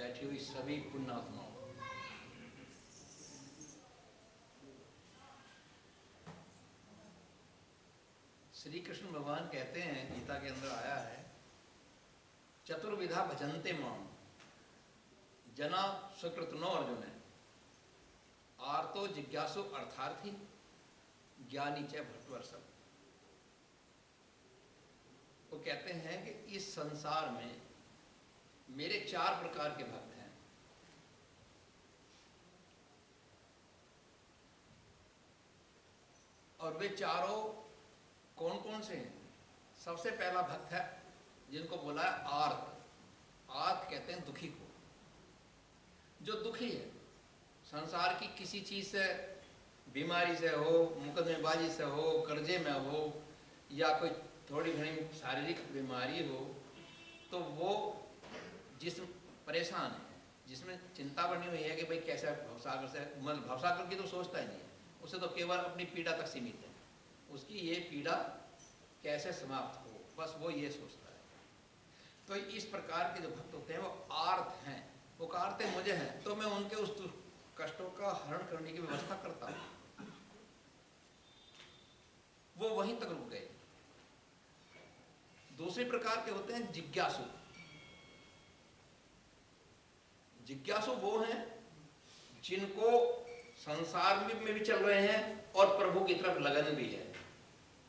बैठी हुई सभी पुण्यात्माओं, श्री कृष्ण भगवान कहते हैं, गीता के अंदर आया है, चतुर्विधा भजन्ते माम जना सुकृत नो अर्जुन है, आर्तो जिज्ञासु अर्थार्थी ज्ञानी च भट्टवर्षभ। वो कहते हैं कि इस संसार में मेरे 4 प्रकार के भक्त हैं। और वे चारों कौन कौन से हैं? सबसे पहला भक्त है जिनको बोला है आर्त। आर्त कहते हैं दुखी को, जो दुखी है संसार की किसी चीज से, बीमारी से हो, मुकदमेबाजी से हो, कर्जे में हो, या कोई थोड़ी घनी शारीरिक बीमारी हो, तो वो जिस परेशान है, जिसमें चिंता बनी हुई है कि भाई कैसे भवसागर से, मतलब भवसागर की तो सोचता ही नहीं है, उसे तो केवल अपनी पीड़ा तक सीमित है, उसकी ये पीड़ा कैसे समाप्त हो, बस वो ये सोचता है। तो इस प्रकार के जो भक्त होते हैं वो आर्त हैं, वो पुकारते मुझे हैं, तो मैं उनके उस कष्टों का हरण करने की व्यवस्था करता हूं। वो वहीं तक रुक गए। दूसरे प्रकार के होते हैं जिज्ञासु। जिज्ञासु वो हैं जिनको संसार में भी चल रहे हैं और प्रभु की तरफ लगन भी है,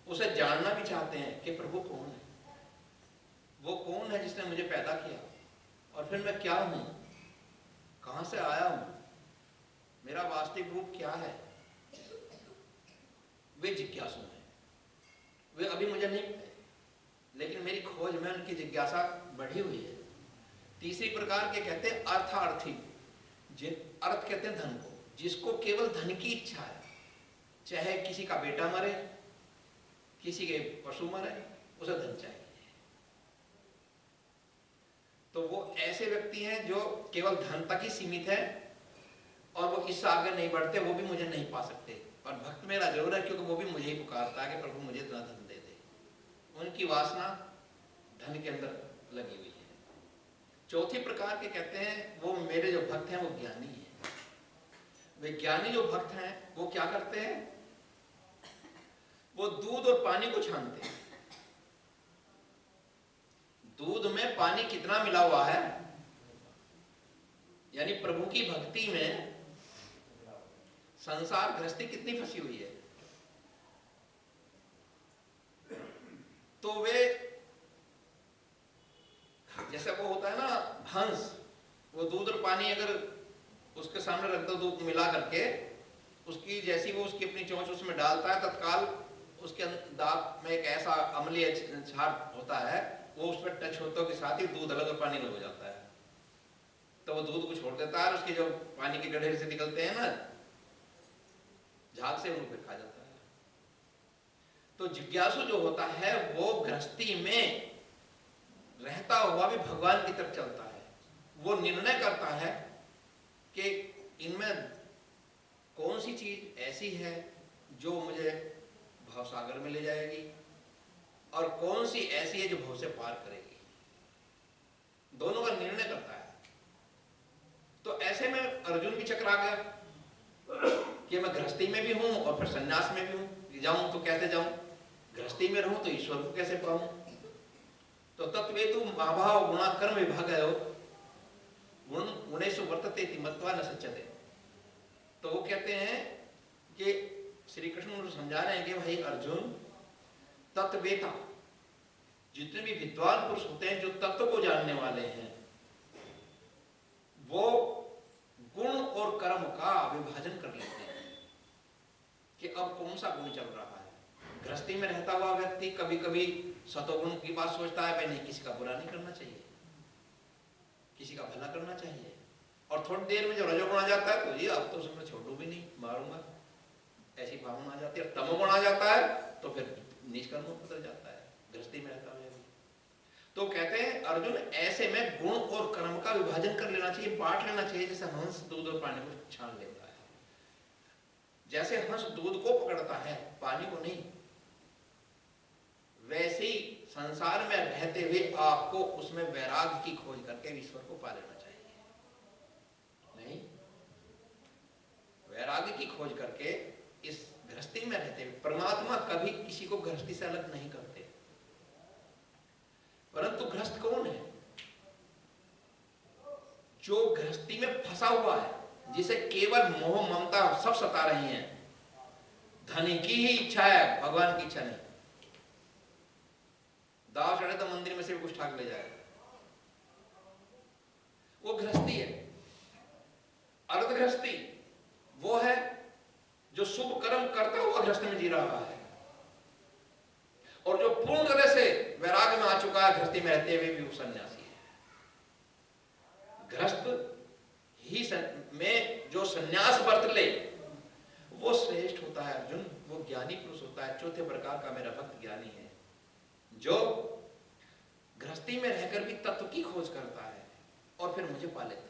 उसे जानना भी चाहते हैं कि प्रभु कौन है, वो कौन है जिसने मुझे पैदा किया, और फिर मैं क्या हूं, कहां से आया हूं, मेरा वास्तविक रूप क्या है। वे जिज्ञासु हैं। वे अभी मुझे नहीं पता, लेकिन मेरी खोज में उनकी जिज्ञासा बढ़ी हुई है। तीसरी प्रकार के कहते हैं अर्थार्थी। जिन अर्थ कहते हैं धन को, जिसको केवल धन की इच्छा है, चाहे किसी का बेटा मरे, किसी के पशु मरे, उसे धन चाहिए। तो वो ऐसे व्यक्ति हैं जो केवल धन तक ही सीमित है और वो इससे आगे नहीं बढ़ते, वो भी मुझे नहीं पा सकते, पर भक्त मेरा जरूर है, क्योंकि वो भी मुझे ही पुकारता है कि प्रभु मुझे इतना धन दे दे। उनकी वासना धन के अंदर लगी हुई है। चौथी प्रकार के कहते हैं वो मेरे जो भक्त हैं वो ज्ञानी हैं। वे ज्ञानी जो भक्त हैं वो क्या करते हैं, वो दूध और पानी को छानते हैं। दूध में पानी कितना मिला हुआ है, यानी प्रभु की भक्ति में संसार गृहस्थी कितनी फंसी हुई है। तो वे, जैसे वो होता है ना हंस, वो दूध और पानी अगर उसके सामने रख दो, दूध मिला करके, उसकी जैसी वो उसकी अपनी चोंच उसमें डालता है, तत्काल उसके दांत में एक ऐसा अम्लीय छाप होता है, वो उस पर टच होते के साथ ही दूध अलग और पानी अलग हो जाता है। तो वो दूध को छोड़ देता है, उसके जो पानी के गड्ढे से निकलते हैं ना झाग से, उनको फिर खा जाता है। तो जिज्ञासु जो होता है वो गृहस्थी में रहता हुआ भी भगवान की तरफ चलता है। वो निर्णय करता है कि इनमें कौन सी चीज ऐसी है जो मुझे भवसागर में ले जाएगी और कौन सी ऐसी है जो भव से पार करेगी। दोनों का निर्णय करता है। तो ऐसे में अर्जुन भी चक्र आ गया कि मैं गृहस्थी में भी हूं और फिर सन्यास में भी हूं, जाऊं तो कैसे जाऊं, गृहस्थी में रहूं तो ईश्वर को कैसे पाऊं। तो तत्वेतु महाभाव गुणा कर्म विभागयो गुणेषु वर्तते इति मत्वा न सच्यते। तो वो कहते हैं कि श्री कृष्ण उनको समझा रहे हैं कि भाई अर्जुन, तत्वेता, जितने भी विद्वान पुरुष होते हैं जो तत्व को जानने वाले हैं, वो गुण और कर्म का विभाजन कर लेते हैं कि अब कौन सा गुण चल रहा है। गृहस्थी में रहता हुआ व्यक्ति कभी कभी सतोगुण की बात सोचता है, भाई नहीं, किसी का बुरा नहीं करना चाहिए, किसी का भला करना चाहिए, और थोड़ी देर में जब रजोगुण आ जाता है तो ये अब तो उसमें छोड़ू भी नहीं, मारूंगा, ऐसी भावना आ जाती है। तमोगुण आ जाता है तो फिर निष्कर्म बदल जाता है, गृहस्थी में रहता है। तो कहते हैं अर्जुन, ऐसे में गुण और कर्म का विभाजन कर लेना चाहिए, बांट लेना चाहिए, जैसे हंस दूध और पानी को छान लेता है। जैसे हंस दूध को पकड़ता है, पानी को नहीं, वैसे ही संसार में रहते हुए आपको उसमें वैराग्य की खोज करके ईश्वर को पा लेना चाहिए। वैराग्य की खोज करके इस गृहस्थी में रहते हुए, परमात्मा कभी किसी को गृहस्थी से अलग नहीं करते। परंतु गृहस्थ कौन है? जो गृहस्थी में फंसा हुआ है, जिसे केवल मोह ममता सब सता रही हैं। धन की ही इच्छा है, भगवान की इच्छा नहीं। दाव चढ़े तो मंदिर में से भी कुछ ठाक ले जाएगा, वो गृहस्थी है। अर्ध गृहस्थी वो है जो शुभ कर्म करता हुआ गृहस्थ में जी रहा है, और जो पूर्ण तरह से वैराग्य में आ चुका है, गृहस्थी में रहते हुए भी वो सन्यासी है। गृहस्थ ही में जो सन्यास बरत ले वो श्रेष्ठ होता है अर्जुन, वो ज्ञानी पुरुष होता है। चौथे प्रकार का मेरा भक्त ज्ञानी है, जो गृहस्थी में रहकर भी तत्व की खोज करता है और फिर मुझे पा लेता है।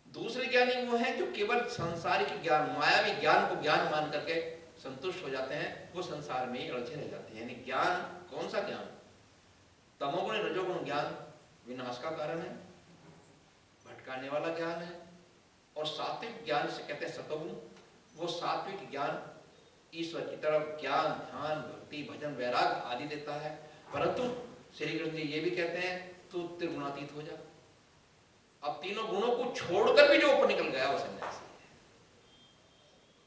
दूसरे ज्ञानी वो है जो केवल सांसारिक ज्ञान, मायावी ज्ञान को ज्ञान मान करके संतुष्ट हो जाते हैं, वो संसार में ही उलझे रह जाते हैं। यानी ज्ञान कौन सा ज्ञान? तमोगुण रजोगुण ज्ञान विनाश का कारण है, भटकाने वाला ज्ञान है। और सात्विक ज्ञान से कहते हैं सतोगुण, वो सात्विक ज्ञान ईश्वर की तरफ ज्ञान, ध्यान, भक्ति, भजन, वैराग आदि देता है। परंतु श्री कृष्ण जी ये भी कहते हैं तू त्रिगुणातीत हो जा। अब तीनों गुणों को छोड़कर भी जो ऊपर निकल गया वो सन्यासी है,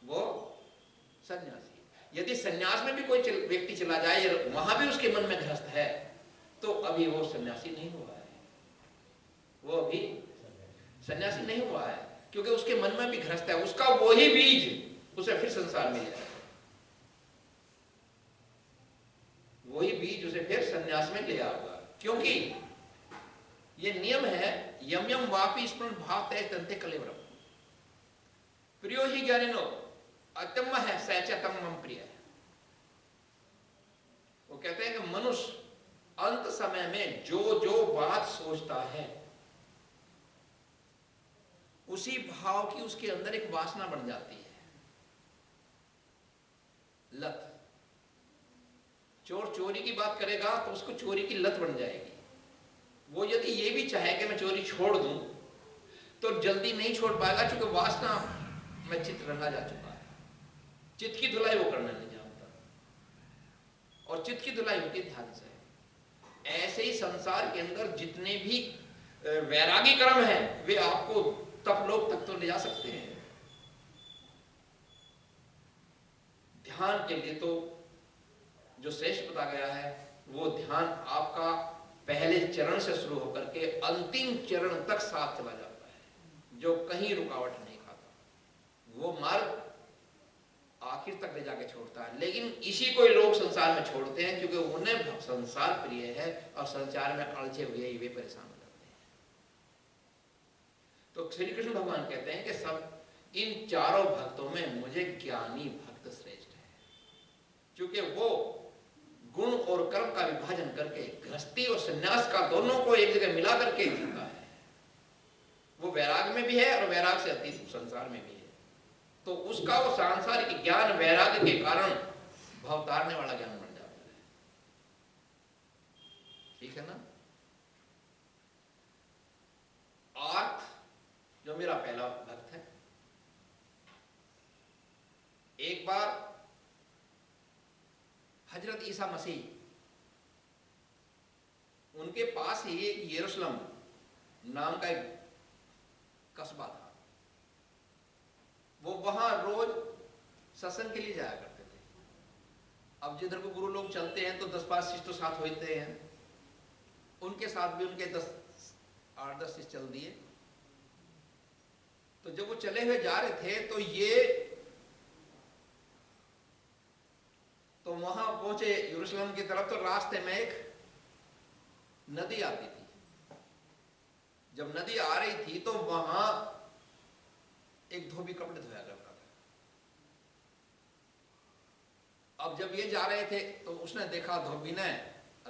वो सन्यासी। यदि सन्यास में भी कोई व्यक्ति चला जाए, वहां भी उसके मन में गृहस्थ है, तो अभी वो सन्यासी नहीं हुआ है, वो अभी सन्यासी नहीं हुआ है, क्योंकि उसके मन में भी गृहस्थ है। उसका वही बीज उसे फिर संसार में ले जाएगा, वही बीज उसे फिर सन्यास में ले आएगा। क्योंकि ये नियम है, यम यम वापी स्मरण भाव तय तंते कलेवरम प्रियो ही ज्ञानिनो अतम है सैचतम मम प्रिय है। वो कहते हैं कि मनुष्य अंत समय में जो जो बात सोचता है, उसी भाव की उसके अंदर एक वासना बन जाती है, लत। चोर चोरी की बात करेगा तो उसको चोरी की लत बन जाएगी। वो यदि ये भी चाहे कि मैं चोरी छोड़ दूं, तो जल्दी नहीं छोड़ पाएगा, क्योंकि वासना में चित्त रंगा जा चुका है। चित्त की धुलाई वो करना नहीं जानता, और चित्त की धुलाई होती ध्यान से। ऐसे ही संसार के अंदर जितने भी वैरागी कर्म हैं, वे आपको तप लोक तक तो ले जा सकते हैं। ध्यान के लिए तो जो श्रेष्ठ बताया गया है, वो ध्यान आपका पहले चरण से शुरू होकर के अंतिम चरण तक साथ चला जाता है, जो कहीं रुकावट नहीं खाता। वो मार्ग आखिर तक ले जाके छोड़ता है। लेकिन इसी को लोग संसार में छोड़ते हैं, क्योंकि उन्हें संसार प्रिय है और संसार में अड़चे हुए ही वे परेशान हो जाते हैं। तो श्री कृष्ण भगवान कहते हैं कि सब इन चारों भक्तों में मुझे ज्ञानी भक्त श्रेष्ठ है, क्योंकि वो गुण और कर्म का विभाजन करके गृहस्थी और संन्यास का दोनों को एक जगह मिला करके जीता है। वो वैराग में भी है और वैराग से अतीत संसार में भी है। तो उसका वो सांसारिक ज्ञान वैराग्य के कारण भवतारने वाला ज्ञान बन जाता है। ठीक है ना? आर्थ जो मेरा पहला भक्त है, एक बार हजरत ईसा मसीह, उनके पास ही एक यरूशलेम नाम का एक कस्बा था। वो वहां रोज सत्संग के लिए जाया करते थे। अब जिधर को गुरु लोग चलते हैं तो 10-5 शिष्य तो साथ होते हैं, उनके साथ भी उनके 8-10 शिष्य चल दिए। तो जब वो चले हुए जा रहे थे तो वहां पहुंचे यरूशलेम की तरफ, तो रास्ते में एक नदी आती थी। जब नदी आ रही थी तो वहां एक धोबी कपड़े धोया करता था। अब जब ये जा रहे थे तो उसने देखा, धोबी ने,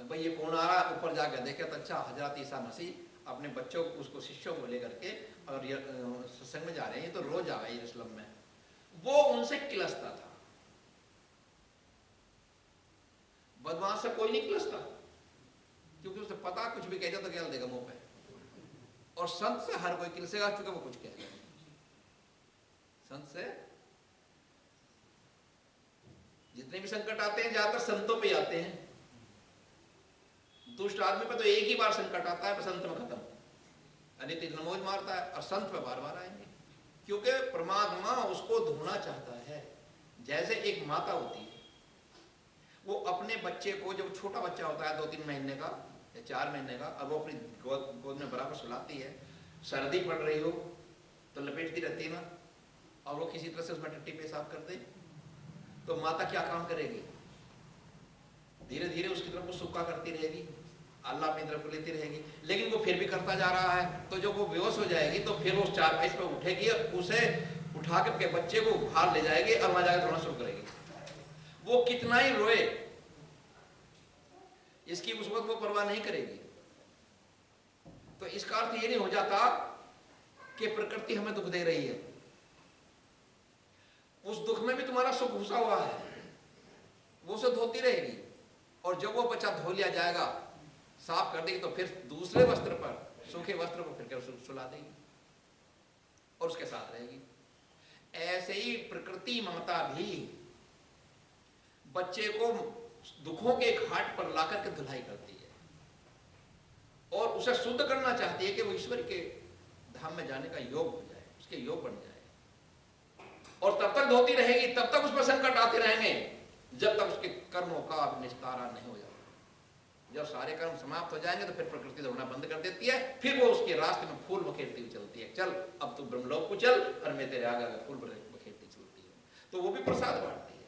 भाई ये कौन आ रहा, ऊपर जाकर देखे तो अच्छा हजरत ईसा मसीह अपने बच्चों को, उसको शिष्यों को लेकर के और सत्संग में जा रहे हैं। तो रोज आ रहे यरूशलेम में। वो उनसे किलसता था। बदमाश से कोई नहीं किलसता, क्योंकि उसे पता कुछ भी कहता तो क्या देगा मुंह पे। और संत से हर कोई किलसेगा, क्योंकि वो कुछ कह रहे हैं। संत से जितने भी संकट आते हैं ज्यादातर संतों पे आते हैं। दुष्ट आदमी पे तो एक ही बार संकट आता है, बसंत में खत्म, अनित नमोज मारता है, और संत पे बार बार आएंगे, क्योंकि परमात्मा उसको धोना चाहता है। जैसे एक माता होती है, वो अपने बच्चे को, जब छोटा बच्चा होता है 2-3 महीने का या 4 महीने का, अब वो अपनी गोद में बराबर सुलाती है, सर्दी पड़ रही हो तो लपेटती रहती है ना, और वो किसी तरह से उसमें टट्टी पेशाब कर दे, तो माता क्या काम करेगी? धीरे धीरे उसकी तरफ वो सुक्का करती रहेगी, अल्लाह अपनी तरफ लेती रहेगी, लेकिन वो फिर भी करता जा रहा है। तो जब वो बेहोश हो जाएगी तो फिर वो 4 पैसे पे उठेगी, उसे उठा के बच्चे को बाहर ले जाएगी और वहां जाकर रोना शुरू करेगी। वो कितना ही रोए, इसकी उस वक्त वो परवाह नहीं करेगी। तो इसका अर्थ ये नहीं हो जाता कि प्रकृति हमें दुख दे रही है, उस दुख में भी तुम्हारा सुख घुसा हुआ है, वो उसे धोती रहेगी, और जब वो बच्चा धो लिया जाएगा, साफ कर देगी, तो फिर दूसरे वस्त्र पर, सूखे वस्त्र को फिर सुला देगी और उसके साथ रहेगी। ऐसे ही प्रकृति माता भी बच्चे को दुखों के घाट पर लाकर के धुलाई करती है और उसे शुद्ध करना चाहती है कि वो ईश्वर के धाम में जाने का योग हो जाए, उसके योग बन जाए। और तब तक धोती रहेगी, तब तक उसमें संकट आते रहेंगे, जब तक उसके कर्मों का निस्तारा नहीं हो जाता। जब सारे कर्म समाप्त हो जाएंगे तो फिर प्रकृति धोना बंद कर देती है, फिर वो उसके रास्ते में फूल बखेरती हुई चलती है। चल अब तू ब्रह्मलोक को चल और मैं तेरे आगे फूल बखेरती चलती है। तो वो भी प्रसाद बांटती है,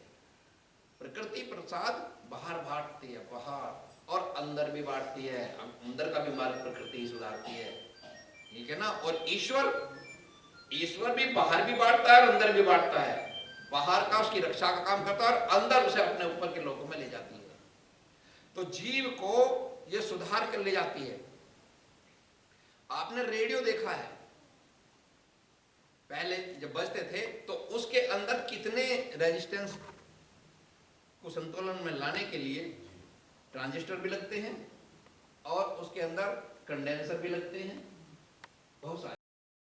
प्रकृति प्रसाद बाहर बांटती है, बाहर और अंदर भी बांटती है, अंदर का भी मार्ग प्रकृति ही सुधारती है, ठीक है ना। और ईश्वर भी बाहर भी बांटता है और अंदर भी बांटता है, बाहर का उसकी रक्षा का काम करता है और अंदर उसे अपने ऊपर के लोगों में ले जाती है। तो जीव को यह सुधार कर ले जाती है। आपने रेडियो देखा है, पहले जब बजते थे तो उसके अंदर कितने रेजिस्टेंस को संतुलन में लाने के लिए ट्रांजिस्टर भी लगते हैं और उसके अंदर कंडेंसर भी लगते हैं, बहुत सारे